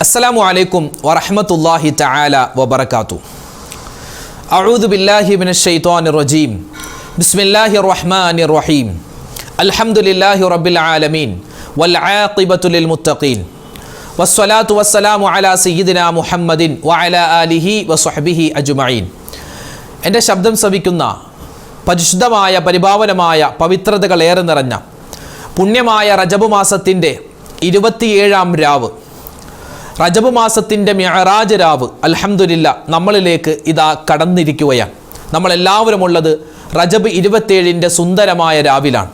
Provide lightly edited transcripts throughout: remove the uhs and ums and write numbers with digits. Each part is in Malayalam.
السلام عليكم ورحمة الله تعالى وبركاته. أعوذ بالله من الشيطان الرجيم. بسم الله الرحمن الرحيم. الحمد لله رب العالمين والعاقبة للمتقين والصلاة والسلام على سيدنا محمد وعلى آله وصحبه أجمعين. എൻ്റെ ശബ്ദം ശ്രവിക്കുന്ന പരിശുദ്ധമായ പരിപാവനമായ പവിത്രതകളേറെ നിറഞ്ഞ പുണ്യമായ റജബ് മാസത്തിൻ്റെ 27-ാം രാവ്, റജബ് മാസത്തിൻ്റെ മിഅ്റാജ് രാവ് അൽഹംദുലില്ലാ നമ്മളിലേക്ക് ഇതാ കടന്നിരിക്കുകയാണ്. നമ്മളെല്ലാവരും ഉള്ളത് റജബ് 27-ൻ്റെ സുന്ദരമായ രാവിലാണ്,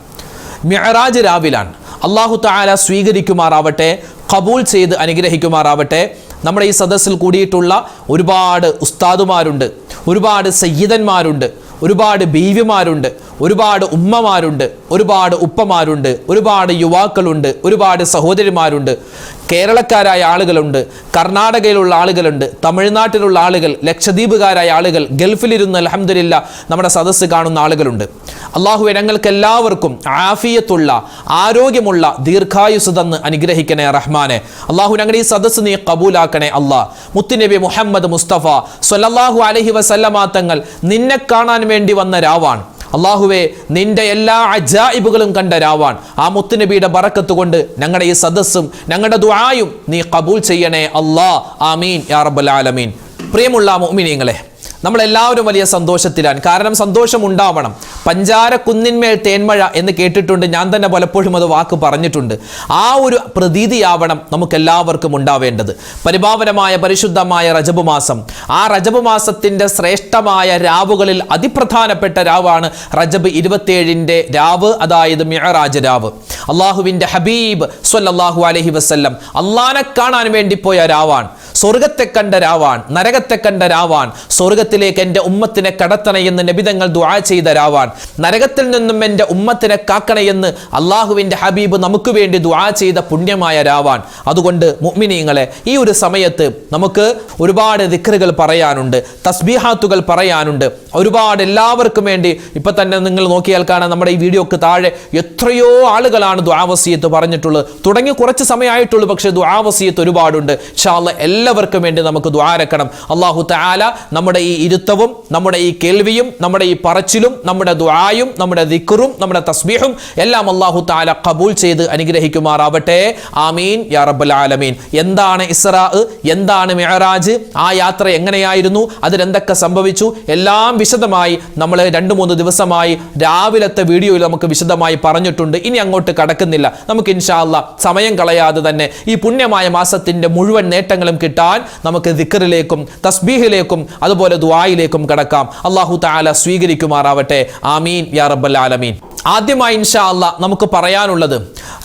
മിഅ്റാജ് രാവിലാണ്. അല്ലാഹു തആല സ്വീകരിക്കുമാറാവട്ടെ, ഖബൂൽ ചെയ്ത് അനുഗ്രഹിക്കുമാറാവട്ടെ. നമ്മുടെ ഈ സദസ്സിൽ കൂടിയിട്ടുള്ള ഒരുപാട് ഉസ്താദുമാരുണ്ട്, ഒരുപാട് സയ്യിദന്മാരുണ്ട്, ഒരുപാട് ബീവിമാരുണ്ട്, ഒരുപാട് ഉമ്മമാരുണ്ട്, ഒരുപാട് ഉപ്പമാരുണ്ട്, ഒരുപാട് യുവാക്കളുണ്ട്, ഒരുപാട് സഹോദരിമാരുണ്ട്. കേരളക്കാരായ ആളുകളുണ്ട്, കർണാടകയിലുള്ള ആളുകളുണ്ട്, തമിഴ്നാട്ടിലുള്ള ആളുകൾ, ലക്ഷദ്വീപുകാരായ ആളുകൾ, ഗൾഫിലിരുന്ന് അൽഹംദുലില്ലാ നമ്മുടെ സദസ്സ് കാണുന്ന ആളുകളുണ്ട്. അള്ളാഹുവേ, ഞങ്ങൾക്ക് എല്ലാവർക്കും ആഫിയത്തുള്ള ആരോഗ്യമുള്ള ദീർഘായുസ് തന്ന് അനുഗ്രഹിക്കണേ റഹ്മാനെ. അള്ളാഹു ഞങ്ങളുടെ ഈ സദസ്സ് നീ കബൂലാക്കണേ അല്ലാ. മുത്തുനബി മുഹമ്മദ് മുസ്തഫ സ്വല്ലല്ലാഹു അലൈഹി വസല്ലമ തങ്ങൾ നിന്നെ കാണാൻ വേണ്ടി വന്ന രാവാണ്. അള്ളാഹുവേ, നിന്റെ എല്ലാ അജായിബുകളും കണ്ട രാവാൻ. ആ മുത്തുനബിയുടെ ബറക്കത്ത് കൊണ്ട് ഞങ്ങളുടെ ഈ സദസ്സും ഞങ്ങളുടെ ദുആയും നീ കബൂൽ ചെയ്യണേ അല്ലാ. ആമീൻ യാ റബ്ബൽ ആലമീൻ. പ്രിയമുള്ള മുഅ്മിനീങ്ങളെ, നമ്മളെല്ലാവരും വലിയ സന്തോഷത്തിലാണ്. കാരണം സന്തോഷം ഉണ്ടാവണം. പഞ്ചാര കുന്നിന്മേൽ തേന്മഴ എന്ന് കേട്ടിട്ടുണ്ട്, ഞാൻ തന്നെ പലപ്പോഴും അത് വാക്ക് പറഞ്ഞിട്ടുണ്ട്. ആ ഒരു പ്രതീതിയാവണം നമുക്കെല്ലാവർക്കും ഉണ്ടാവേണ്ടത്. പരിപാവനമായ പരിശുദ്ധമായ റജബ് മാസം, ആ റജബ് മാസത്തിൻ്റെ ശ്രേഷ്ഠമായ രാവുകളിൽ അതിപ്രധാനപ്പെട്ട രാവാണ് റജബ് 27-ൻ്റെ രാവ്, അതായത് മിഅ്റാജ് രാവ്. അള്ളാഹുവിൻ്റെ ഹബീബ് സ്വല്ലല്ലാഹു അലൈഹി വസല്ലം അള്ളാനെ കാണാൻ വേണ്ടി പോയ രാവാൻ. സ്വർഗത്തെ കണ്ട രാവാൻ, നരകത്തെ കണ്ട രാവാൻ. സ്വർഗത്തിലേക്ക് എൻ്റെ ഉമ്മത്തിനെ കടത്തണമെന്ന് നബിതങ്ങൾ ദുആ ചെയ്ത രാവാൻ. നരകത്തിൽ നിന്നും എൻ്റെ ഉമ്മത്തിനെ കാക്കണമെന്ന് അള്ളാഹുവിൻ്റെ ഹബീബ് നമുക്ക് വേണ്ടി ദുആ ചെയ്ത പുണ്യമായ രാവാൻ. അതുകൊണ്ട് മുഅ്മിനീങ്ങളെ, ഈ ഒരു സമയത്ത് നമുക്ക് ഒരുപാട് ദിക്റുകൾ പറയാനുണ്ട്, തസ്ബീഹാത്തുകൾ പറയാനുണ്ട്. ഒരുപാട് എല്ലാവർക്കും വേണ്ടി ഇപ്പം തന്നെ നിങ്ങൾ നോക്കിയാൽ കാണാം, നമ്മുടെ ഈ വീഡിയോക്ക് താഴെ എത്രയോ ആളുകളാണ് ദുആ വസിയത്ത് പറഞ്ഞിട്ടുള്ളത്. തുടങ്ങി കുറച്ച് സമയമായിട്ടുള്ളൂ, പക്ഷേ ദുആ വസിയത്ത് ഒരുപാടുണ്ട്. ഇൻഷാ അല്ലാഹ് എല്ലാവർക്കും വേണ്ടി നമുക്ക് ദുആ രക്കണം. അല്ലാഹു തആല നമ്മുടെ ഈ ഇരുത്തവും, നമ്മുടെ ഈ കേൾവിയും, നമ്മുടെ ഈ പറച്ചിലും, നമ്മുടെ ദുആയും, നമ്മുടെ ദിക്റും, നമ്മുടെ തസ്ബീഹും എല്ലാം അല്ലാഹു തആല ഖബൂൽ ചെയ്ത് അനുഗ്രഹിക്കുമാറാവട്ടെ. ആമീൻ യാ റബ്ബൽ ആലമീൻ. എന്താണ് ഇസ്റാ, എന്താണ് മിഅ്റാജ്, ആ യാത്ര എങ്ങനെയായിരുന്നു, അതിലെന്തൊക്കെ സംഭവിച്ചു, എല്ലാം വിശദമായി നമ്മൾ 2-3 ദിവസമായി രാവിലത്തെ വീഡിയോയിൽ നമുക്ക് വിശദമായി പറഞ്ഞിട്ടുണ്ട്. ഇനി അങ്ങോട്ട് കടക്കുന്നില്ല. നമുക്ക് ഇൻഷാ അല്ലാഹ് സമയം കളയാതെ തന്നെ ഈ പുണ്യമായ മാസത്തിന്റെ മുഴുവൻ നേട്ടങ്ങളും കിട്ടാൻ നമുക്ക് ദിക്റിലേക്കും തസ്ബീഹിലേക്കും അതുപോലെ ദുആയിലേക്കും കടക്കാം. അല്ലാഹു തആല സ്വീകരിക്കുമാറാവട്ടെ. ആമീൻ യാ റബ്ബൽ ആലമീൻ. ആദ്യമായി ഇൻഷാ അല്ലാഹ് നമുക്ക് പറയാനുള്ളത്,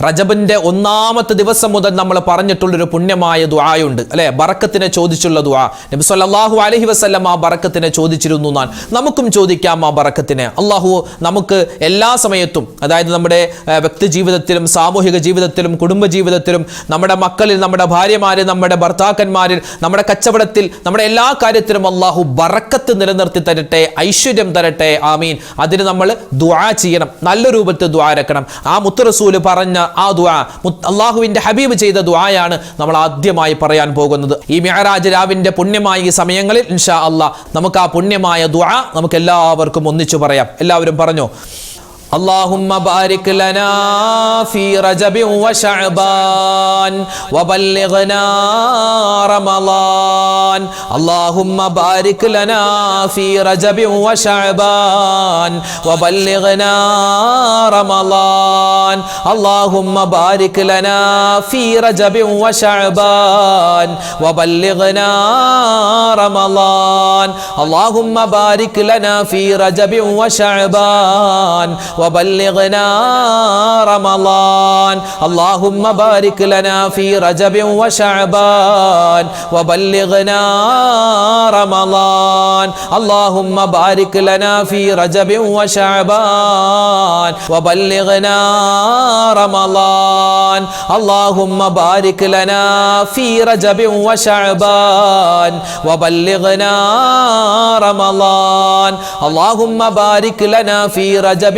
റജബിന്റെ 1-ാമത്തെ ദിവസം മുതൽ നമ്മൾ പറഞ്ഞിട്ടുള്ളൊരു പുണ്യമായ ദുആയുണ്ട് അല്ലെ, ബറക്കത്തിനെ ചോദിച്ചുള്ള ദുആ. നബി സല്ലല്ലാഹു അലൈഹി വസല്ലം ആ ബറക്കത്തിനെ ചോദിച്ചിരുന്നു. നമുക്കും ചോദിക്കാം ആ ബറക്കത്തിനെ. അല്ലാഹു നമുക്ക് എല്ലാ സമയത്തും, അതായത് നമ്മുടെ വ്യക്തി ജീവിതത്തിലും സാമൂഹിക ജീവിതത്തിലും കുടുംബ ജീവിതത്തിലും, നമ്മുടെ മക്കളിൽ, നമ്മുടെ ഭാര്യമാരിൽ, നമ്മുടെ ഭർത്താക്കന്മാരിൽ, നമ്മുടെ കച്ചവടത്തിൽ, നമ്മുടെ എല്ലാ കാര്യത്തിലും അല്ലാഹു ബറക്കത്ത് നിലനിർത്തി തരട്ടെ, ഐശ്വര്യം തരട്ടെ. ആമീൻ. അതിന് നമ്മൾ ദുആ ചെയ്യണം, നല്ല രൂപത്തിൽ ദുആ രക്കണം. ആ മുത്ത് റസൂല് പറഞ്ഞ ആ ദുആ, അല്ലാഹുവിന്റെ ഹബീബ് ചെയ്ത ദുആയാണ് നമ്മൾ ആദ്യമായി പറയാൻ പോകുന്നത്. ഈ മിഅ്റാജ് രാവിന്റെ പുണ്യമായ ഈ സമയങ്ങളിൽ ഇൻഷാ അല്ലാഹ് നമുക്ക് ആ പുണ്യമായ ദുആ നമുക്ക് എല്ലാവർക്കും ഒന്നിച്ചു പറയാം. എല്ലാവരും പറഞ്ഞോ, اللهم بارك لنا في رجب وشعبان وبلغنا رمضان. اللهم بارك لنا في رجب وشعبان وبلغنا رمضان. اللهم بارك لنا في رجب وشعبان وبلغنا رمضان. اللهم بارك لنا في رجب وشعبان وبلغنا رمضان. اللهم بارك لنا في رجب وشعبان وبلغنا رمضان. اللهم بارك لنا في رجب وشعبان وبلغنا رمضان. اللهم بارك لنا في رجب وشعبان وبلغنا رمضان. اللهم بارك لنا في رجب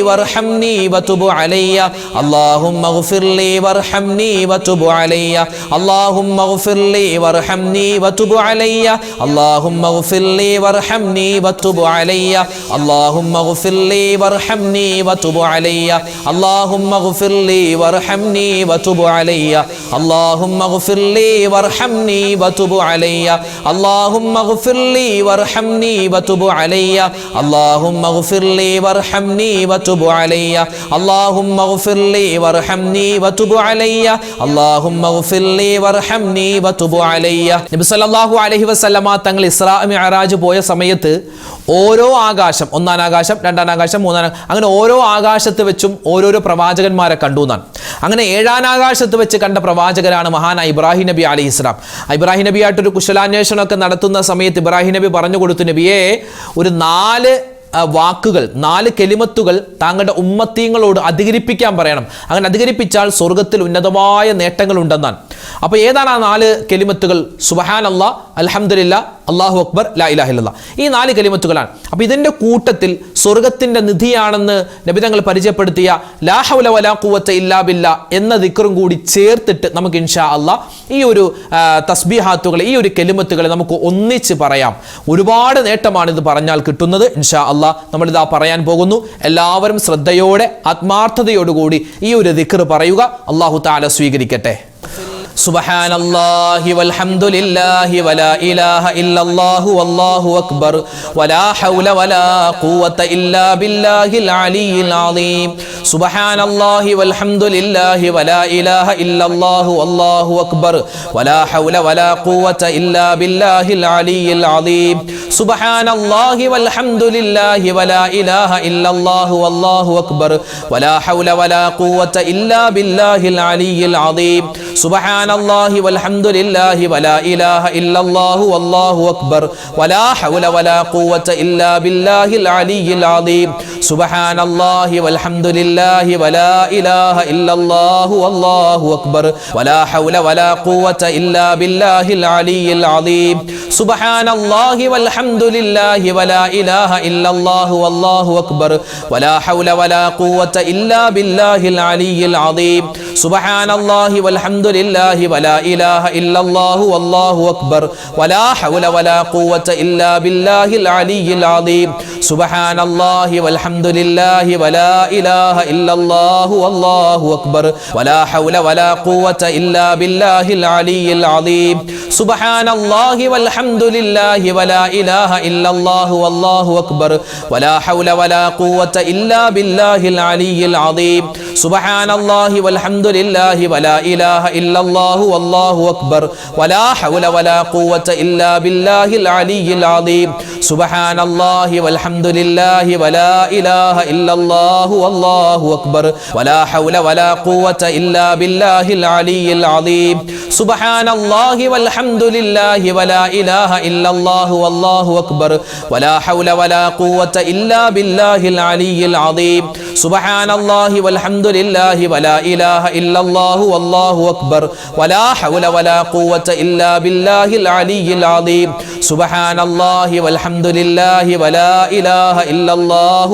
വർഹംനി വതുബ് അലയ്യ അല്ലാഹുമ്മ ഗ്ഫിർലി വർഹംനി വതുബ് അലയ്യ അല്ലാഹുമ്മ ഗ്ഫിർലി വർഹംനി വതുബ് അലയ്യ അല്ലാഹുമ്മ ഗ്ഫിർലി വർഹംനി വതുബ് അലയ്യ അല്ലാഹുമ്മ ഗ്ഫിർലി വർഹംനി വതുബ് അലയ്യ അല്ലാഹുമ്മ ഗ്ഫിർലി വർഹംനി വതുബ് അലയ്യ അല്ലാഹുമ്മ ഗ്ഫിർലി വർഹംനി വതുബ് അലയ്യ അല്ലാഹുമ്മ ഗ്ഫിർലി വർഹംനി വതുബ് അലയ്യ അല്ലാഹുമ്മ ഗ്ഫിർലി വർഹംനി വതുബ് അലയ്യ അല്ലാഹുമ്മ ഗ്ഫിർലി വർഹംനി വതുബ് അലയ്യ അല്ലാഹുമ്മ ഗ്ഫിർലി വർഹംനി വതുബ് അലയ്യ. നബി സല്ലല്ലാഹു അലൈഹി വസല്ലമ തങ്ങൾ ഇസ്രാ മിഅ്റാജ് പോയ സമയത്ത് ഓരോ ആകാശം, ഒന്നാം ആകാശം, രണ്ടാം ആകാശം, മൂന്നാം, അങ്ങനെ ഓരോ ആകാശത്ത് വെച്ചും ഓരോരോ പ്രവാചകന്മാരെ കണ്ടു എന്നാണ്. അങ്ങനെ ഏഴാം ആകാശത്ത് വെച്ച് കണ്ട പ്രവാചകനാണ് മഹാനായ ഇബ്രാഹിം നബി അലൈഹിസ്സലാം. ഇബ്രാഹിം നബിയായിട്ടൊരു കുശലാന്വേഷണമൊക്കെ നടത്തുന്ന സമയത്ത് ഇബ്രാഹിം നബി പറഞ്ഞു കൊടുത്തു, നബിയെ ഒരു 4 വാക്കുകൾ, 4 കെലിമത്തുകൾ താങ്കളുടെ ഉമ്മത്തീങ്ങളോട് അധികരിപ്പിക്കാൻ പറയണം. അങ്ങനെ അധികരിപ്പിച്ചാൽ സ്വർഗത്തിൽ ഉന്നതമായ നേട്ടങ്ങൾ ഉണ്ടെന്നാണ്. അപ്പോൾ ഏതാണ് ആ 4 കെലിമത്തുകൾ? സുബ്ഹാനല്ലാഹ്, അൽഹംദുലില്ലാഹ്, അല്ലാഹു അക്ബർ, ലാ ഇലാഹ ഇല്ലല്ലാഹ്. ഈ 4 കെലിമത്തുകളാണ്. അപ്പോൾ ഇതിൻ്റെ കൂട്ടത്തിൽ സ്വർഗത്തിൻ്റെ നിധിയാണെന്ന് നബി തങ്ങൾ പരിചയപ്പെടുത്തിയ ലാ ഹൗല വലാ ഖുവത ഇല്ലാ ബില്ലാ എന്ന ദിക്റും കൂടി ചേർത്തിട്ട് നമുക്ക് ഇൻഷാ അല്ലാഹ് ഈ ഒരു തസ്ബീഹാത്തുകൾ, ഈ ഒരു കെലിമത്തുകളെ നമുക്ക് ഒന്നിച്ച് പറയാം. ഒരുപാട് നേട്ടമാണ് ഇത് പറഞ്ഞാൽ കിട്ടുന്നത്. ഇൻഷാ അല്ലാഹ് നമ്മളിതാ പറയാൻ പോകുന്നു. എല്ലാവരും ശ്രദ്ധയോടെ ആത്മാർത്ഥതയോടുകൂടി ഈ ഒരു ദിക്ർ പറയുക. അല്ലാഹു തആല സ്വീകരിക്കട്ടെ. സുബ്ഹാനല്ലാഹി വൽഹംദുലില്ലാഹി വലാ ഇലാഹ ഇല്ലല്ലാഹു വല്ലാഹു അക്ബർ വലാ ഹൗല വലാ ഖുവത ഇല്ലാ ബില്ലാഹിൽ അലിയിൽ അളീം. സുബ്ഹാനല്ലാഹി വൽഹംദുലില്ലാഹി വലാ ഇലാഹ ഇല്ലല്ലാഹു വല്ലാഹു അക്ബർ വലാ ഹൗല വലാ ഖുവത ഇല്ലാ ബില്ലാഹിൽ അലിയിൽ അളീം. സുബ്ഹാനല്ലാഹി വൽഹംദുലില്ലാഹി വലാ ഇലാഹ ഇല്ലല്ലാഹു വല്ലാഹു അക്ബർ വലാ ഹൗല വലാ ഖുവത ഇല്ലാ ബില്ലാഹിൽ അലിയിൽ അളീം. സുബ്ഹാനല്ലാഹി വൽഹംദുലില്ലാഹി വലാ ഇലാഹ ഇല്ലല്ലാഹു വല്ലാഹു അക്ബർ വലാ ഹൗല വലാ ഖുവത ഇല്ലാ ബില്ലാഹിൽ അലിയിൽ അളീം. സുബ്ഹാനല്ലാഹി വൽഹംദുലില്ലാഹി വലാ ഇലാഹ ഇല്ലല്ലാഹു വല്ലാഹു അക്ബർ വലാ ഹൗല വലാ ഖുവത ഇല്ലാ ബില്ലാഹിൽ അലിയിൽ അളീം. സുബ്ഹാനല്ലാഹി വൽഹംദുലില്ലാഹി വലാ ഇലാഹ ഇല്ലല്ലാഹു വല്ലാഹു അക്ബർ വലാ ഹൗല വലാ ഖുവത ഇല്ലാ ബില്ലാഹിൽ അലിയിൽ അളീം. സുബ്ഹാനല്ലാഹി വൽഹംദുലില്ലാഹി വലാ ഇലാഹ ഇല്ലല്ലാഹു വല്ലാഹു അക്ബർ വലാ ഹൗല വലാ ഖുവത ഇല്ലാ ബില്ലാഹിൽ അലിയിൽ അളീം. സുബ്ഹാനല്ലാഹി വൽഹംദുലില്ലാഹി വലാ ഇലാഹ ഇല്ലല്ലാഹു വല്ലാഹു അക്ബർ വലാ ഹൗല വലാ ഖുവത ഇല്ലാ ബില്ലാഹിൽ അലിയിൽ അളീം. സുബ്ഹാനല്ലാഹി വൽഹംദുലില്ലാഹി വലാ ഇലാഹ ഇല്ലല്ലാഹു വല്ലാഹു അക്ബർ വലാ ഹൗല വലാ ഖുവത ഇല്ലാ ബില്ലാഹിൽ അലിയിൽ അളീം. സുബ്ഹാനല്ലാഹി വൽഹംദുലില്ലാഹി വലാ ഇലാഹ ഇല്ലല്ലാഹു വല്ലാഹു അക്ബർ വലാ ഹൗല വലാ ഖുവത ഇല്ലാ ബില്ലാഹിൽ അലിയിൽ അളീം. സുബ്ഹാനല്ലാഹി വൽഹംദുലില്ലാഹി വലാ ഇലാഹ ഇല്ലല്ലാഹു വല്ലാഹു അക്ബർ വലാ ഹൗല വലാ ഖുവത ഇല്ലാ ബില്ലാഹിൽ അലിയിൽ അളീം. സുബ്ഹാനല്ലാഹി വൽഹംദുലില്ലാഹി വലാ ഇലാഹ ഇല്ലല്ലാഹു വല്ലാഹു അക്ബർ വലാ ഹൗല വലാ ഖുവത ഇല്ലാ ബില്ലാഹിൽ അലിയിൽ അളീം. സുബ്ഹാനല്ലാഹി വൽഹംദുലില്ലാഹി വലാ ഇലാഹ ഇല്ലല്ലാഹു വല്ലാഹു അക്ബർ വലാ ഹൗല വലാ ഖുവത ഇല്ലാ ബില്ലാഹിൽ അലിയിൽ അളീം. സുബ്ഹാനല്ലാഹി വൽഹംദുലില്ലാഹി വലാ ഇലാഹ ഇല്ലല്ലാഹു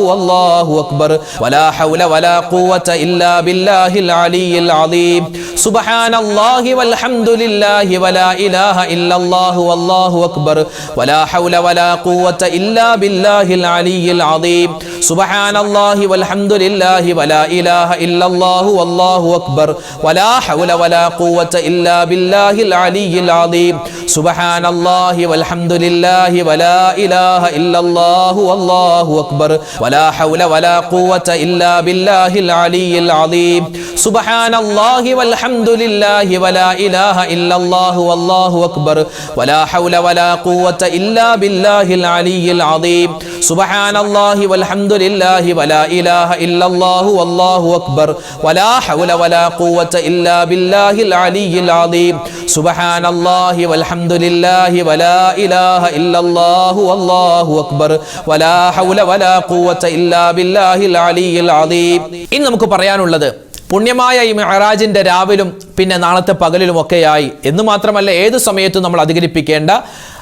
വല്ലാഹു അക്ബർ വലാ ഹൗല വലാ ഖുവത ഇല്ലാ ബില്ലാഹിൽ അലിയിൽ അളീം. സുബ്ഹാനല്ലാഹി വൽഹംദുലില്ലാഹി വലാ ഇലാഹ ഇല്ലല്ലാഹു വല്ലാഹു അക്ബർ വലാ ഹൗല വലാ ഖുവത ഇല്ലാ ബില്ലാഹിൽ അലിയിൽ അളീം. സുബ്ഹാനല്ലാഹി വൽഹംദുലില്ലാഹി വലാ ഇലാഹ ഇല്ലല്ലാഹു വല്ലാഹു അക്ബർ വലാ ഹൗല വലാ ഖുവത ഇല്ലാ ബില്ലാഹിൽ അലിയിൽ അളീം. സുബ്ഹാനല്ലാഹി വൽഹംദുലില്ലാഹി വലാ ഇലാഹ ഇല്ലല്ലാഹു വല്ലാഹു അക്ബർ വലാ ഹൗല വലാ ഖുവത ഇല്ലാ ബില്ലാഹിൽ അലിയിൽ അളീം. സുബ്ഹാനല്ലാഹി വൽഹംദുലില്ലാഹി വലാ ഇലാഹ ഇല്ലല്ലാഹു വല്ലാഹു അക്ബർ വലാ ഹൗല വലാ ഖുവത ഇല്ലാ ബില്ലാഹിൽ അലിയിൽ അളീം. സുബ്ഹാനല്ലാഹി വൽഹംദുലില്ലാഹി വലാ ഇലാഹ ഇല്ലല്ലാഹു വല്ലാഹു അക്ബർ വലാ ഹൗല വലാ ഖുവത ഇല്ലാ ബില്ലാഹിൽ അലിയിൽ അളീം. സുബ്ഹാനല്ലാഹി വൽഹംദുലില്ലാഹി വലാ ഇലാഹ ഇല്ലല്ലാഹു വല്ലാഹു അക്ബർ വലാ ഹൗല വലാ ഖുവത ഇല്ലാ ബില്ലാഹിൽ അലിയിൽ അളീം. ഇനി നമുക്ക് പറയാനുള്ളത്, പുണ്യമായ ഈ മിഅ്റാജിന്റെ രാവിലും പിന്നെ നാളത്തെ പകലിലുമൊക്കെയായി എന്ന് മാത്രമല്ല ഏത് സമയത്തും നമ്മൾ അധികരിപ്പിക്കേണ്ട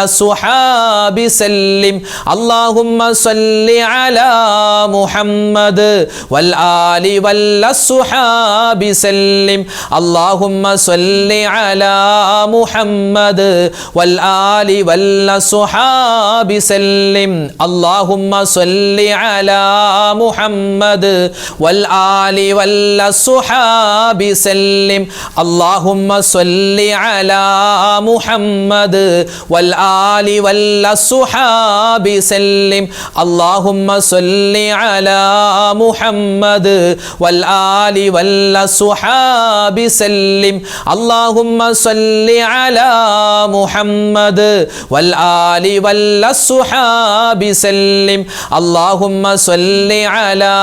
والصحاب سلم اللهم صل على محمد والآل والصحاب سلم اللهم صل على محمد والآل والصحاب سلم اللهم صل على محمد والآل والصحاب سلم اللهم صل على محمد والآل والصحاب سلم اللهم صل على محمد والآل والصحاب سلم اللهم صل على محمد والآل والصحاب سلم اللهم صل على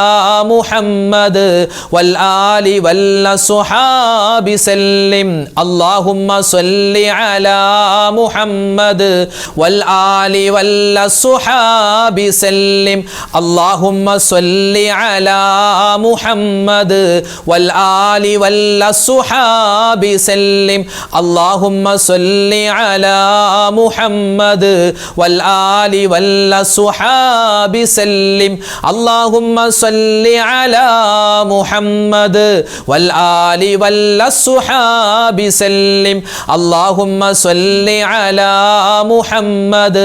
محمد والآل والصحاب سلم اللهم صل على محمد والآل والصحاب سلم اللهم صل على محمد والآل والصحاب سلم اللهم صل على محمد والآل والصحاب سلم اللهم صل على محمد والآل والصحاب سلم اللهم صل على محمد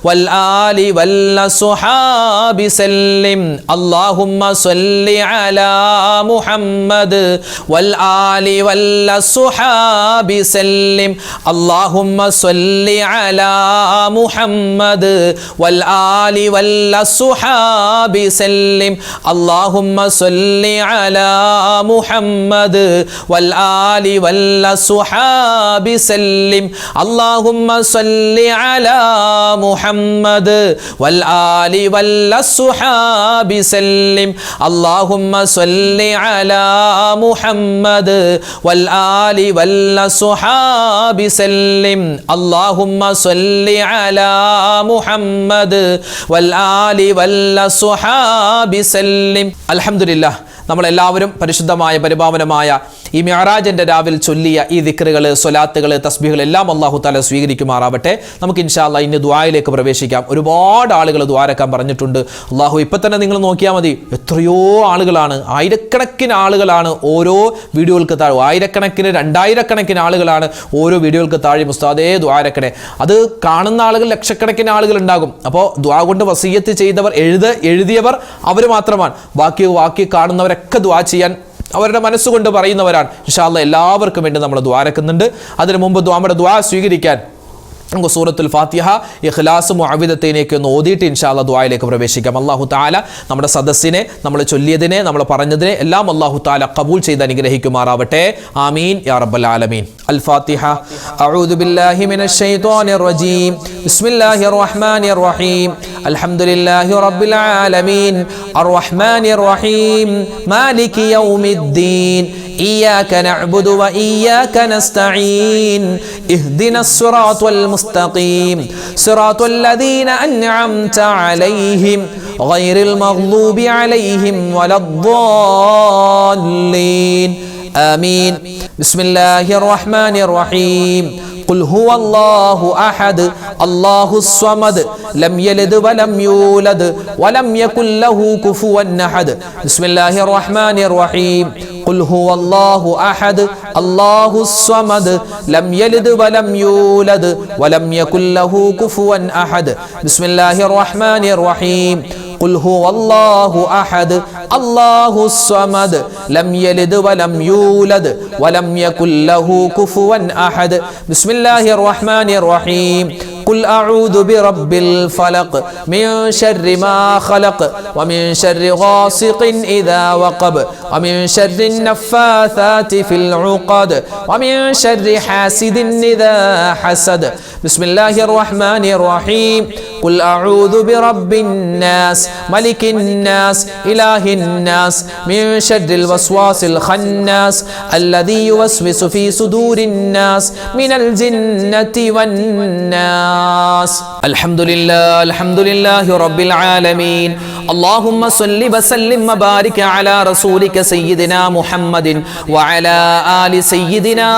والآل والصحاب سلم اللهم صل على محمد والآل والصحاب سلم اللهم صل على محمد والآل والصحاب سلم اللهم صل على محمد والآل والصحاب سلم اللهم صل على محمد والآل والصحاب سلم اللهم صل على محمد والآل والصحاب سلم اللهم صل على محمد والآل والصحاب سلم الحمد لله നമ്മളെല്ലാവരും പരിശുദ്ധമായ പരിപാവനമായ ഈ മിഅ്റാജിന്റെ രാവിൽ ചൊല്ലിയ ഈ ദിക്റുകൾ സ്വലാത്തുകൾ തസ്ബീഹുകൾ എല്ലാം അല്ലാഹു തആല സ്വീകരിക്കുമാറാവട്ടെ. നമുക്ക് ഇൻഷാ അല്ലാഹ് ഇന്ന് ദുആയിലേക്ക് പ്രവേശിക്കാം. ഒരുപാട് ആളുകൾ ദുആരക്കാൻ പറഞ്ഞിട്ടുണ്ട്. അല്ലാഹു ഇപ്പം തന്നെ നിങ്ങൾ നോക്കിയാൽ മതി, എത്രയോ ആളുകളാണ്, ആയിരക്കണക്കിന് ആളുകളാണ് ഓരോ വീഡിയോകൾക്ക് താഴെ, ആയിരക്കണക്കിന് രണ്ടായിരക്കണക്കിന് ആളുകളാണ് ഓരോ വീഡിയോകൾക്ക് താഴെ മുസ്താദേ ദുആരക്കണേ. അത് കാണുന്ന ആളുകൾ ലക്ഷക്കണക്കിന് ആളുകൾ ഉണ്ടാകും. അപ്പോൾ ദുആ കൊണ്ട് വസിയ്യത്ത് ചെയ്തവർ എഴുതിയവർ അവർ മാത്രമാണ്. ബാക്കി കാണുന്നവരൊക്കെ ദുആ ചെയ്യാൻ അവരുടെ മനസ്സുകൊണ്ട് പറയുന്നവരാണ്. ഇൻഷാ അല്ലാഹ് എല്ലാവർക്കും വേണ്ടി നമ്മൾ ദുആരക്കുന്നുണ്ട്. അതിനു മുമ്പ് നമ്മുടെ ദുആ സ്വീകരിക്കാൻ നമുക്ക് സൂറത്തുൽ ഫാത്തിഹ ഇഖ്ലാസ് മുഅവ്വിദത്തൈനൊക്കെ ഒന്ന് ഓതിയിട്ട് ഇൻഷാ അല്ലാഹ് ദുആയിലേക്ക് പ്രവേശിക്കാം. അല്ലാഹു തആല നമ്മുടെ സദസ്സിനെ, നമ്മൾ ചൊല്ലിയതിനെ, നമ്മൾ പറഞ്ഞതിനെ എല്ലാം അല്ലാഹു തആല ഖബൂൽ ചെയ്ത് അനുഗ്രഹിക്കുമാറാവട്ടെ. ആമീൻ യാ റബ്ബൽ ആലമീൻ. അൽ ഫാത്തിഹ. അഊദു ബില്ലാഹി മിനശ് ശൈത്വാനിർ റജീം. ബിസ്മില്ലാഹിർ റഹ്മാനിർ റഹീം. അൽഹംദുലില്ലാഹി റബ്ബിൽ ആലമീൻ അർറഹ്മാനിർ റഹീം മാലികി യൗമിദ്ദീൻ إياك نعبد وإياك نستعين اهدنا الصراط المستقيم صراط الذين أنعمت عليهم غير المغضوب عليهم ولا الضالين آمين. بسم الله الرحمن الرحيم. قل هو الله أحد الله الصمد لم يلد ولم يولد ولم يكن له كفوا أحد. بسم الله الرحمن الرحيم. قل هو الله أحد الله الصمد لم يلد ولم يولد ولم يكن له كفوا أحد. بسم الله الرحمن الرحيم. قل هو الله أحد الله الصمد لم يلد ولم يولد ولم يكن له كفوا أحد. بسم الله الرحمن الرحيم. قل أعوذ برب الفلق من شر ما خلق ومن شر غاسق إذا وقب ومن شر النفاثات في العقد ومن شر حاسد إذا حسد. بسم الله الرحمن الرحيم. ഖുൽ അഊദു ബിറബ്ബിന്നാസ് മലിക്കിന്നാസ് ഇലാഹിന്നാസ് മിൻ ശർരിൽ വസ്വാസിൽ ഖന്നാസ് അല്ലദീ യുവസ്വിസു ഫീ സുദൂരിന്നാസ് മിനൽ ജിന്നതി വന്നാസ്. അൽഹംദുലില്ലാഹി റബ്ബിൽ ആലമീൻ. اللهم صل وسلم وبارك على رسولك سيدنا محمد وعلى آل سيدنا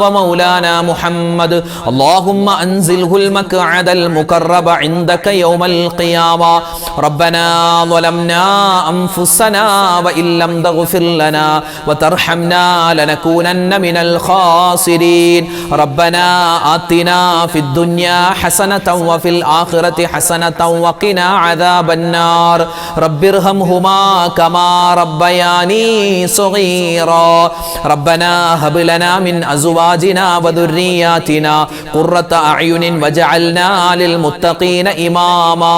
ومولانا محمد. اللهم أنزله المقعد المقرب عندك يوم القيامة. ربنا ظلمنا أنفسنا وإن لم تغفر لنا وترحمنا لنكونن من الخاسرين. ربنا آتنا في الدنيا حسنة وفي الآخرة حسنة وقنا عذاب النار. رب ارحمهما كما ربياني صغيرا. ربنا هب لنا من أزواجنا وذرياتنا قرة أعين واجعلنا للمتقين إماما.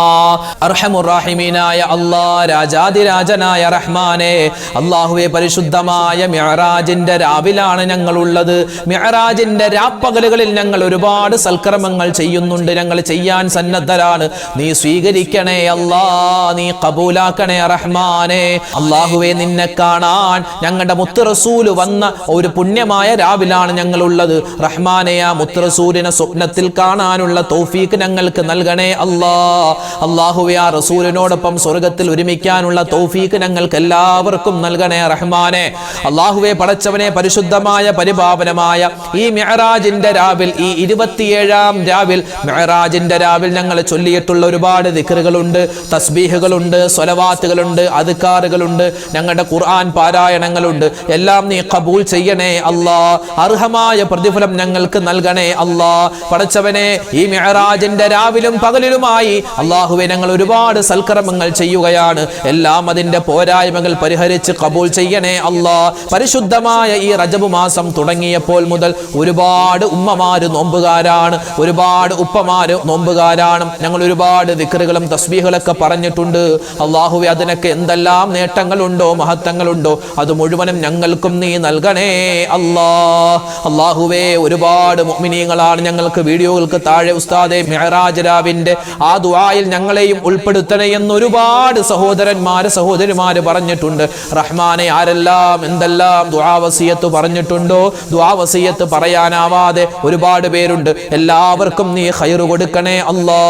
أرحم الراحمين يا الله. രാജാതിരാജനായ റഹ്മാനെ, അല്ലാഹുവേ, പരിശുദ്ധമായ മിഅ്റാജിന്റെ രാവിലാണ് ഞങ്ങളുള്ളത്. മിഅ്റാജിന്റെ രാപ്പകലുകളിൽ ഞങ്ങൾ ഒരുപാട് സൽക്കർമ്മങ്ങൾ ചെയ്യുന്നുണ്ട്. ഞങ്ങൾ ചെയ്യാൻ സന്നദ്ധരാണ്. നീ സ്വീകരിക്കണേ അല്ലാ, നീ കബൂലാക്കണേ റഹ്മാനെ. അല്ലാഹുവേ, നിന്നെ കാണാൻ ഞങ്ങളുടെ മുത്ത് റസൂൽ വന്ന ഒരു പുണ്യമായ രാവിലാണ് ഞങ്ങളുള്ളത്. റഹ്മാനെ, ആ മുത്ത് റസൂലിനെ സ്വപ്നത്തിൽ കാണാനുള്ള തൗഫീഖ് ഞങ്ങൾക്ക് നൽകണേ അല്ലാ. അല്ലാഹുവേ, ആ റസൂലിനോടൊപ്പം സ്വർഗ്ഗത്തിൽ ഒരുമിക്കാനുള്ള തൗഫീഖ് ഞങ്ങൾക്ക് എല്ലാവർക്കും നൽകണേ റഹ്മാനെ. അല്ലാഹുവേ, പടച്ചവനെ, പരിശുദ്ധമായ പരിപാവനമായ ഈ മിഅ്റാജിന്റെ രാവിൽ, ഈ 27-ാം രാവിൽ, മിഅ്റാജിന്റെ രാവിൽ ഞങ്ങൾ ചൊല്ലിയിട്ടുള്ള ഒരുപാട് ദിക്റുകളുണ്ട്, തസ്ബീഹുകളുണ്ട്, സ്വലവാത്തുകളുണ്ട്, അദ്കാറുകളുണ്ട്, ഞങ്ങളുടെ ഖുർആൻ പാരായണങ്ങളുണ്ട്. എല്ലാം നീ ഖബൂൽ ചെയ്യണേ അല്ലാ. അർഹമായ പ്രതിഫലം ഞങ്ങൾക്ക് നൽകണേ അല്ലാ. പടച്ചവനെ, ഈ മിഅ്റാജിന്റെ രാവിലും പകലിലുമായി അല്ലാഹുവേ ഞങ്ങൾ ഒരുപാട് സൽക്കർമ്മങ്ങൾ ചെയ്യുകയാണ്. എല്ലാം അതിന്റെ പോരായ്മകൾ പരിഹരിച്ച് ഖബൂൽ ചെയ്യണേ അല്ലാ. പരിശുദ്ധമായ ഈ റജബ് മാസം തുടങ്ങിയപ്പോൾ മുതൽ ഒരുപാട് ഉമ്മമാര് നോമ്പുകാരാണ്, ഒരുപാട് ഉപ്പമാര് നോമ്പുകാരാണ്. ഞങ്ങൾ ഒരുപാട് ദിക്റുകളും തസ്ബീഹുകളൊക്കെ പറഞ്ഞിട്ടുണ്ട്. അല്ലാഹുവേ, അതിനൊക്കെ എന്തെല്ലാം നേട്ടങ്ങളുണ്ടോ, മഹത്വങ്ങളുണ്ടോ, അത് മുഴുവനും ഞങ്ങൾക്കും നീ നൽകണേ അല്ലാ. അല്ലാഹുവേ, ഒരുപാട് മുഅ്മിനീങ്ങളാണ് ഞങ്ങൾക്ക് വീഡിയോകൾക്ക് താഴെ ഉസ്താദെ മിഅ്റാജ് രാവിന്റെ ആ ദുആയിൽ ഞങ്ങളെയും ഉൾപ്പെടുത്തണേ എന്ന് ഒരുപാട് സഹോദരിമാര് പറഞ്ഞിട്ടുണ്ട്. റഹ്മാനെ, ആരെല്ലാം എന്തെല്ലാം ദുആ വസിയത്ത് പറഞ്ഞിട്ടുണ്ടോ, ദുആ വസിയത്ത് പറയാനാവാതെ ഒരുപാട് പേരുണ്ട്. എല്ലാവർക്കും നീ ഖൈറ് കൊടുക്കണേ അല്ലാ.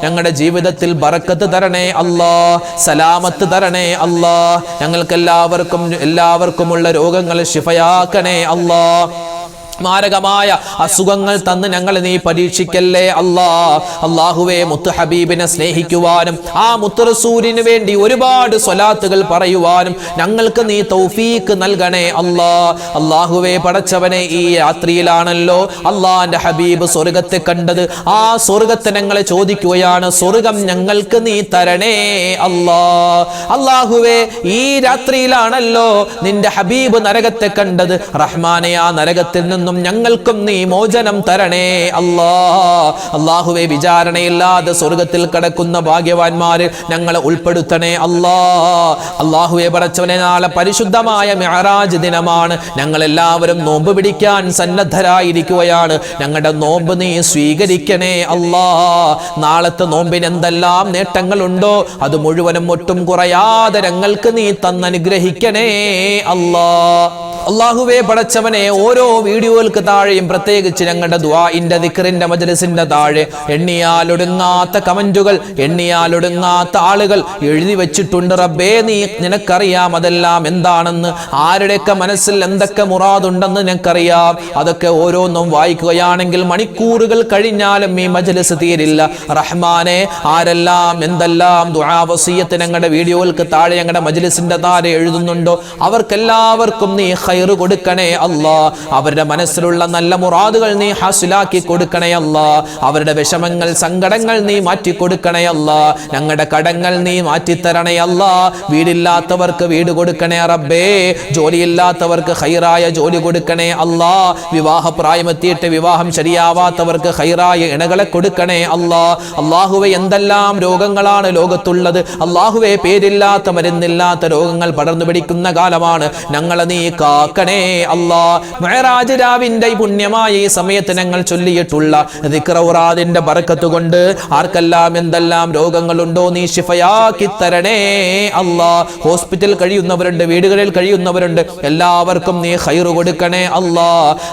ഞങ്ങളുടെ ജീവിതത്തിൽ ബറക്കത്ത് തരണേ അല്ലാ, സലാമത്ത് തരണേ അല്ലാ. ഞങ്ങൾക്ക് എല്ലാവർക്കുമുള്ള രോഗങ്ങൾ ശിഫയാക്കണേ അല്ലാ. മാരകമായ അസുഖങ്ങൾ തന്ന് ഞങ്ങളെ നീ പരീക്ഷിക്കല്ലേ അല്ലാ. അല്ലാഹുവേ, മുത്ത് ഹബീബിനെ സ്നേഹിക്കുവാനും ആ മുത്ത് റസൂലിന് വേണ്ടി ഒരുപാട് സ്വലാത്തുകൾ പറയുവാനും ഞങ്ങൾക്ക് നീ തൗഫീഖ് നൽകണേ അല്ലാ. അല്ലാഹുവേ, പടച്ചവനെ, ഈ രാത്രിയിലാണല്ലോ അല്ലാഹുവിന്റെ ഹബീബ് സ്വർഗ്ഗത്തെ കണ്ടത്. ആ സ്വർഗ്ഗത്തെ ഞങ്ങളെ ചോദിക്കുകയാണ്, സ്വർഗ്ഗം ഞങ്ങൾക്ക് നീ തരണേ അല്ലാ. അല്ലാഹുവേ, ഈ രാത്രിയിലാണല്ലോ നിന്റെ ഹബീബ് നരകത്തെ കണ്ടത്. റഹ്മാനെ, ആ നരകത്തിൽ നിന്ന് ഞങ്ങൾക്കും നീ മോചനം തരണേ അല്ലാ. അല്ലാഹുവേ, വിചാരണയില്ലാതെ സ്വർഗ്ഗത്തിൽ കടക്കുന്ന ഭാഗ്യവാന്മാരിൽ ഞങ്ങളെ ഉൾപ്പെടുത്തണേ അല്ലാ. അല്ലാഹുവേ, പടച്ചവനെ, നാളെ പരിശുദ്ധമായ മിഅ്റാജ് ദിനമാണ്. ഞങ്ങൾ എല്ലാവരും നോമ്പ് പിടിക്കാൻ സന്നദ്ധരായിരിക്കുകയാണ്. ഞങ്ങളുടെ നോമ്പ് നീ സ്വീകരിക്കണേ അല്ലാ. നാളത്തെ നോമ്പിന് എന്തെല്ലാം നേട്ടങ്ങളുണ്ടോ അത് മുഴുവനും ഒട്ടും കുറയാതെ ഞങ്ങൾക്ക് നീ തന്നനുഗ്രഹിക്കണേ അല്ലാ. അല്ലാഹുവേ, പടച്ചവനെ, ഓരോ വീഡിയോകൾക്ക് താഴെയും പ്രത്യേകിച്ച് ഞങ്ങളുടെ ദുആഇന്റെ ദിക്റിന്റെ മജ്ലിസിന്റെ താഴെ എണ്ണിയാലൊടുങ്ങാത്ത കമന്റുകൾ, എണ്ണിയാലൊടുങ്ങാത്ത ആളുകൾ എഴുതി വെച്ചിട്ടുണ്ട്. റബ്ബേ, നിനക്കറിയാം അതെല്ലാം എന്താണെന്ന്, ആരുടെയൊക്കെ മനസ്സിൽ എന്തൊക്കെ മുറാദുണ്ടെന്ന് നിനക്കറിയാം. അതൊക്കെ ഓരോന്നും വായിക്കുകയാണെങ്കിൽ മണിക്കൂറുകൾ കഴിഞ്ഞാലും ഈ മജ്ലിസ് തീരില്ല. റഹ്മാനെ, ആരെല്ലാം എന്തെല്ലാം ദുആ വസിയത്ത് ഞങ്ങളുടെ വീഡിയോകൾക്ക് താഴെ ഞങ്ങളുടെ മജ്ലിസിന്റെ താഴെ എഴുതുന്നുണ്ടോ അവർക്കെല്ലാവർക്കും നീ ഖൈറ് കൊടുക്കണേ അല്ലാ. അവരുടെ മനസ്സിലുള്ള നല്ല മുറാദുകൾ നീ ഹാസിലാക്കി കൊടുക്കണേ അല്ലാ. അവരുടെ വിഷമങ്ങൾ, സങ്കടങ്ങൾ നീ മാറ്റി കൊടുക്കണേ അല്ലാ. ഞങ്ങളുടെ കടങ്ങൾ നീ മാറ്റിത്തരണേ അല്ലാ. വീടില്ലാത്തവർക്ക് വീട് കൊടുക്കണേ റബ്ബേ. ജോലിയില്ലാത്തവർക്ക് ഖൈറായ ജോലി കൊടുക്കണേ അല്ലാ. വിവാഹപ്രായമെത്തിയിട്ട് വിവാഹം ശരിയാവാത്തവർക്ക് ഖൈറായ ഇണകളെ കൊടുക്കണേ അല്ലാ. അല്ലാഹുവേ, എന്തെല്ലാം രോഗങ്ങളാണ് ലോകത്തുള്ളത്. അല്ലാഹുവേ, പേരില്ലാത്ത മരുന്നില്ലാത്ത രോഗങ്ങൾ പടർന്നു പിടിക്കുന്ന കാലമാണ്. ഞങ്ങളെ നീ കാക്കണേ അല്ലാ. മിഅ്റാജ് രാവിന്റെ ഈ പുണ്യമായ ഈ സമയത്ത് ഞങ്ങൾ ചൊല്ലിയിട്ടുള്ള ദിക്ർ ഔറാദിന്റെ ബറക്കത്ത് കൊണ്ട് ആർക്കെല്ലാം എന്തെല്ലാം രോഗങ്ങളുണ്ടോ നീ ശിഫയാക്കി തരണേ അല്ലാ. ഹോസ്പിറ്റൽ കഴിയുന്നവരുണ്ട്, വീടുകളിൽ കഴിയുന്നവരുണ്ട്, എല്ലാവർക്കും നീ ഖൈർ കൊടുക്കണേ അല്ലാ.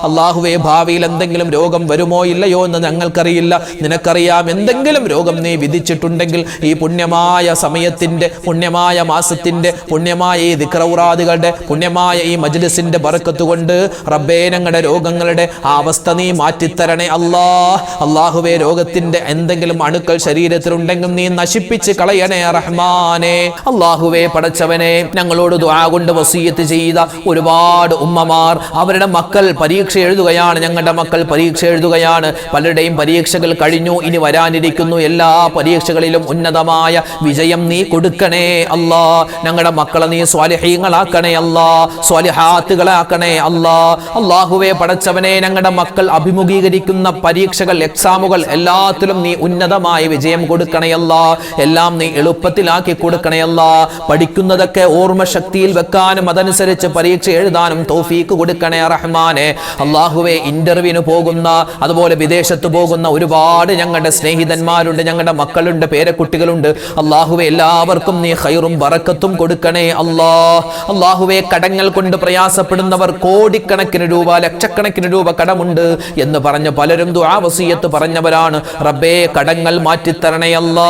അല്ലാഹുവേ, ഭാവിയിൽ എന്തെങ്കിലും രോഗം വരുമോ ഇല്ലയോ എന്ന് ഞങ്ങൾക്കറിയില്ല, നിനക്കറിയാം. എന്തെങ്കിലും രോഗം നീ വിധിച്ചിട്ടുണ്ടെങ്കിൽ ഈ പുണ്യമായ സമയത്തിന്റെ, പുണ്യമായ മാസത്തിന്റെ, പുണ്യമായ ഈ ദിക്ർ ഔറാദുകളുടെ, പുണ്യമായ ഈ മജ്ലിസിന്റെ ബറക്കത്ത് കൊണ്ട് റബ്ബേ ഞങ്ങളുടെ രോഗങ്ങളുടെ ആ അവസ്ഥ നീ മാറ്റിത്തരണേ അല്ലാ. അല്ലാഹുവേ, രോഗത്തിന്റെ എന്തെങ്കിലും അണുക്കൾ ശരീരത്തിലുണ്ടെങ്കിൽ നീ നശിപ്പിച്ച് കളയണേ റഹ്മാനെ. അല്ലാഹുവേ, പടച്ചവനെ, ഞങ്ങളോട് ദുആ കൊണ്ട് വസിയത്ത് ചെയ്ത ഒരുപാട് ഉമ്മമാർ അവരുടെ മക്കൾ പരീക്ഷ എഴുതുകയാണ്. ഞങ്ങളുടെ മക്കൾ പരീക്ഷ എഴുതുകയാണ്. പലരുടെയും പരീക്ഷകൾ കഴിഞ്ഞു, ഇനി വരാനിരിക്കുന്നു. എല്ലാ പരീക്ഷകളിലും ഉന്നതമായ വിജയം നീ കൊടുക്കണേ അല്ലാ. ഞങ്ങളുടെ മക്കളെ നീ സ്വാലിഹീങ്ങളാക്കണേ അല്ലാ, സ്വാലിഹാത്തുകളാക്കണേ അല്ലാ. അല്ലാഹുവേ, പടച്ചവനെ, ഞങ്ങളുടെ മക്കൾ അഭിമുഖീകരിക്കുന്ന പരീക്ഷകൾ, എക്സാമുകൾ എല്ലാത്തിലും നീ ഉന്നതമായ വിജയം കൊടുക്കണേ അല്ലാ. എല്ലാം നീ എളുപ്പത്തിലാക്കി കൊടുക്കണേ അല്ലാ. പഠിക്കുന്നതൊക്കെ ഓർമ്മശക്തിയിൽ വെക്കാനും അതനുസരിച്ച് പരീക്ഷ എഴുതാനും തൗഫീക്ക് കൊടുക്കണേ റഹ്മാനെ. അല്ലാഹുവേ, ഇന്റർവ്യൂവിന് പോകുന്ന, അതുപോലെ വിദേശത്ത് പോകുന്ന ഒരുപാട് ഞങ്ങളുടെ സ്നേഹിതന്മാരുണ്ട്, ഞങ്ങളുടെ മക്കളുണ്ട്, പേരക്കുട്ടികളുണ്ട്. അല്ലാഹുവേ, എല്ലാവർക്കും നീ ഖൈറും ബറക്കത്തും കൊടുക്കണേ അല്ലാ. അല്ലാഹുവേ, കടങ്ങൾ കൊണ്ട് പ്രയാസപ്പെടുന്നവർ, കോടിക്കണക്കിന് രൂപ, ലക്ഷക്കണക്കിന് രൂപ കടമുണ്ട് എന്ന് പറഞ്ഞ് പലരും ദുആ വസിയത്ത് പറഞ്ഞവരാണ്. റബ്ബേ, കടങ്ങൾ മാറ്റിത്തരണേ അല്ലാ.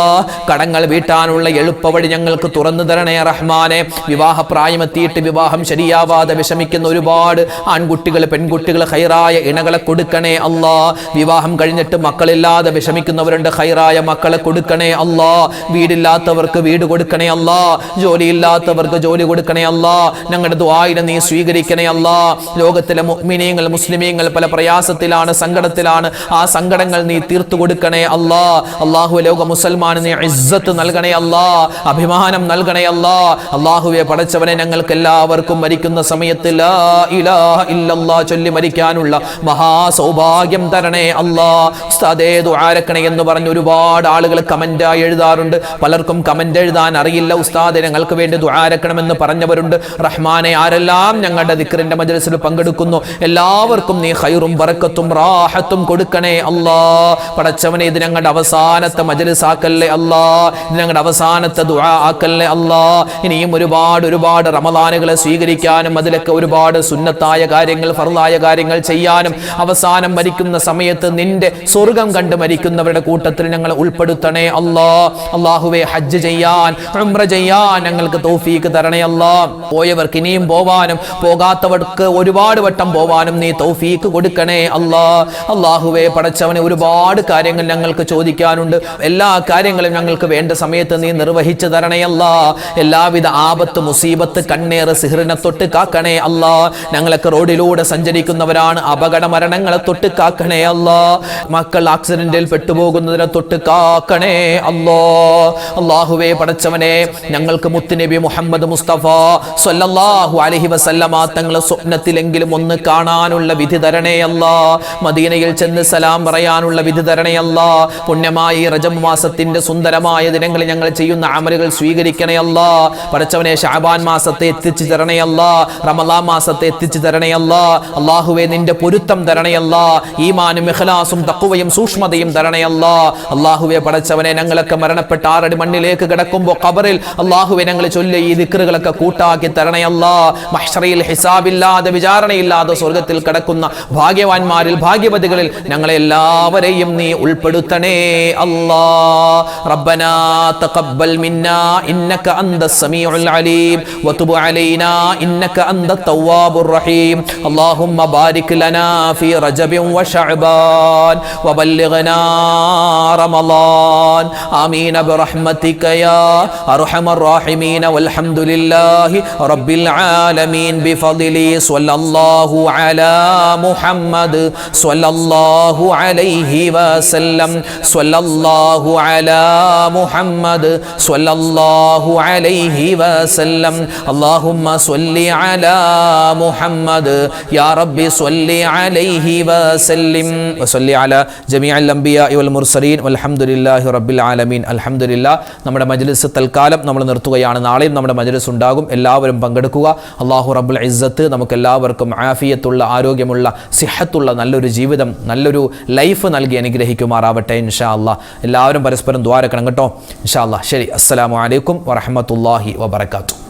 കടങ്ങൾ വീട്ടാനുള്ള എളുപ്പവഴി ഞങ്ങൾക്ക് തുറന്നു തരണേ റഹ്മാനെ. വിവാഹ പ്രായമെത്തിയിട്ട് വിവാഹം ശരിയാവാതെ വിഷമിക്കുന്ന ഒരുപാട് ആൺകുട്ടികൾ, പെൺകുട്ടികൾ, ഖൈറായ ഇണകളെ കൊടുക്കണേ അല്ലാ. വിവാഹം കഴിഞ്ഞിട്ട് മക്കളില്ലാതെ വിഷമിക്കുന്നവരുണ്ട്, ഖൈറായ മക്കളെ കൊടുക്കണേ അല്ലാ. വീടില്ലാത്തവർക്ക് വീട് കൊടുക്കണേ അല്ലാ. ജോലിയില്ലാത്തവർക്ക് ജോലി കൊടുക്കണേ അല്ലാ. ഞങ്ങളുടെ ദുആയിനെ നീ സ്വീകരിക്കണേ അല്ലാ. ലോകത്തിലെ മുഅ്മിനീങ്ങൾ, മുസ്ലിമീങ്ങൾ പല പ്രയാസത്തിലാണ്, സങ്കടത്തിലാണ്. ആ സങ്കടങ്ങൾ നീ തീർത്തു കൊടുക്കണേ അല്ലാ. അല്ലാഹു, ലോക മുസൽമാന് നീ ഇസ്സത്ത് നൽകണേ അല്ലാ, അഭിമാനം നൽകണേ അല്ലാ. അല്ലാഹുവേ, പടച്ചവനെ, ഞങ്ങൾക്ക് എല്ലാവർക്കും മരിക്കുന്ന സമയത്ത് ലാ ഇലാഹ ഇല്ലല്ലാഹ് ചൊല്ലി മരിക്കാനുള്ള മഹാ സൗഭാഗ്യം തരണേ അല്ലാ. ഉസ്താദേ, ദുആരക്കണേ എന്ന് പറഞ്ഞ് ഒരുപാട് ആളുകൾ കമന്റായി എഴുതാറുണ്ട്. പലർക്കും കമന്റ് എഴുതാൻ അറിയില്ല. ഉസ്താദേ, ഞങ്ങൾക്ക് വേണ്ടി ദുആരക്കണമെന്ന് പറഞ്ഞവരുണ്ട്. റഹ്മാനെ, ആരെല്ലാം ഞങ്ങളുടെ ദിക്റിന്റെ മജ്ലിസിൽ പങ്കെടുക്കുന്നു എല്ലാവർക്കും നീ ഖൈറും ബറക്കത്തും റാഹത്തും കൊടുക്കണേ അല്ലാ. പടച്ചവനെ, ഇത് ഞങ്ങളുടെ അവസാനത്തെ മജ്ലിസ് ആക്കല്ലേ അല്ലാ. ഇത് ഞങ്ങളുടെ അവസാനത്തെ ദുആ ആക്കല്ലേ അല്ലാ. ഇനിയും ഒരുപാട് റമളാനുകളെ സ്വീകരിക്കാനും അതിലൊക്കെ ഒരുപാട് സുന്നത്തായ കാര്യങ്ങൾ, ഫർളായ കാര്യങ്ങൾ ചെയ്യാനും അവസാനം മരിക്കുന്ന സമയത്ത് നിന്റെ സ്വർഗം കണ്ട് മരിക്കുന്നവരുടെ കൂട്ടത്തിൽ ഞങ്ങൾ ഉൾപ്പെടുത്തണേ അല്ലാ. അല്ലാഹുവേ, ഹജ്ജ് ചെയ്യാൻ, ഉംറ ചെയ്യാൻ ഞങ്ങൾക്ക് തൗഫീക്ക് തരണേ അല്ലാ. പോയവർക്ക് ഇനിയും പോവാനും പോകാത്തവർക്ക് ഒരുപാട് വട്ടം പോവാനും നീ തൗഫീക്ക് കൊടുക്കണേ അല്ലാ. അല്ലാഹുവേ, പടച്ചവനെ, ഒരുപാട് കാര്യങ്ങൾ ഞങ്ങൾക്ക് ചോദിക്കാനുണ്ട്. എല്ലാ കാര്യങ്ങളും ഞങ്ങൾക്ക് വേണ്ട സമയത്ത് നീ നിർവഹിച്ചു തരണേ അല്ലാ. എല്ലാവിധ ആപത്ത്, മുസീബത്ത്, കണ്ണേറ്, സിഹ്റിനെ തൊട്ട് കാക്കണേ അല്ലാ. ഞങ്ങളൊക്കെ റോഡിലൂടെ സഞ്ചരിക്കുന്നവരാണ്, അപകട മരണങ്ങളെ തൊട്ട് കാക്കണേ അല്ലാ. മക്കൾ ആക്സിഡന്റിൽ പെട്ടുപോകുന്നതിനെ തൊട്ട് കാക്കണേ അല്ലാ. അല്ലാഹുവേ, പടച്ചവനെ, ഞങ്ങൾക്ക് മുത്തുനബി മുഹമ്മദ് മുസ്തഫ സ്വല്ലല്ലാഹു അലൈഹി വസല്ലമ തങ്ങളെ സ്വപ്നത്തിലെങ്കിലും ഒന്ന് കാണാനുള്ള വിധി തരണേ അല്ലാ. മദീനയിൽ ചെന്ന് സലാം പറയാനുള്ള വിധി തരണേ അല്ലാ. പുണ്യമായ റജബ് മാസത്തിന്റെ സുന്ദരമായ ദിനങ്ങളിൽ ഞങ്ങൾ ചെയ്യുന്ന അമലുകൾ സ്വീകരിക്കണേ അല്ലാ. പടച്ചവനെ, ശഅബാൻ മാസത്തെ എത്തിച്ചു തരണേ അല്ലാ. റമളാൻ മാസത്തെ എത്തിച്ചു തരണേ അല്ലാ. അല്ലാഹുവേ, നിന്റെ പൊരുത്തം തരണേ അല്ലാ. ഈമാനും ഇഖ്ലാസും തഖ്വയും സൂക്ഷ്മതയും തരണേ അല്ലാ. അല്ലാഹുവേ, പടച്ചവനെ, ഞങ്ങളൊക്കെ മരണപ്പെട്ട 6 അടി മണ്ണിലേക്ക് കിടക്കുമ്പോൾ ഖബറിൽ അല്ലാഹുവേ ഞങ്ങൾ ചൊല്ലിയ ഈ ദിക്റുകളൊക്കെ കൂട്ടാക്കി തരണേ അല്ലാ. മഹ്ശറിൽ ഹിസാബില്ലാതെ, വിചാരണയില്ലാതെ സ്വർഗ്ഗത്തിൽ കിടക്കുന്ന ഭാഗ്യവാന്മാരിൽ, ഭാഗ്യവതികളിൽ ഞങ്ങളെ എല്ലാവരെയും നീ ഉൾപ്പെടുത്തണേ അല്ലാ. റബ്ബനാ തഖബ്ബൽ മിന്നാ ഇന്നക അന്തസ് സമീഉൽ അലീം വതുബ് അലൈനാ ഇന്നക അന്തത് തവ്വാബുർ റഹീം. അല്ലാഹുമ്മ ബാരിക് ലനാ ഫീ റജബിൻ വശഅബാൻ വബല്ലിഗ്നാ റമളാൻ. ആമീൻ ബിറഹ്മതിക യാ അർഹമർ റഹീമീൻ. വൽഹംദുലില്ലാഹി റബ്ബിൽ ആലമീൻ ബിഫദ്ലി സ്വല്ലല്ലാഹു അലാ മുഹമ്മദ് സ്വല്ലല്ലാഹു അലൈഹി വസല്ലം. സ്വല്ലല്ലാഹു അലാ മുഹമ്മദ് സ്വല്ലല്ലാഹു അലൈഹി വസല്ലം. അല്ലാഹുമ്മ സ്വല്ലി അലാ മുഹമ്മദ് യാ റബ്ബി സ്വല്ലി അലൈഹി വസല്ലിം. വസല്ലി അലാ ജമീഅൽ അംബിയാഇ വൽ മുർസലീൻ വൽഹംദുലില്ലാഹി റബ്ബിൽ ആലമീൻ. അൽഹംദുലില്ലാ. നമ്മുടെ മജ്ലിസ് തൽക്കാലം നമ്മൾ നിർത്തുകയാണ്. നാളെയും നമ്മുടെ മജ്ലിസ് ഉണ്ടാകും. എല്ലാവരും പങ്കെടുക്കുക. അല്ലാഹു റബ്ബുൽ ഇസ്സത്ത് നമുക്കെല്ലാവർക്കും ആഫിയത്തുള്ള, ആരോഗ്യമുള്ള, സിഹത്തുള്ള നല്ലൊരു ജീവിതം, നല്ലൊരു ലൈഫ് നൽകി അനുഗ്രഹിക്കുമാറാവട്ടെ ഇൻഷാ അല്ലാഹ്. എല്ലാവരും പരസ്പരം ദുആ രക്കണം കേട്ടോ ഇൻഷാ അല്ലാഹ്. ശരി, അസ്സലാമു അലൈക്കും വറഹ്മത്തുള്ളാഹി വബറകാതുഹു.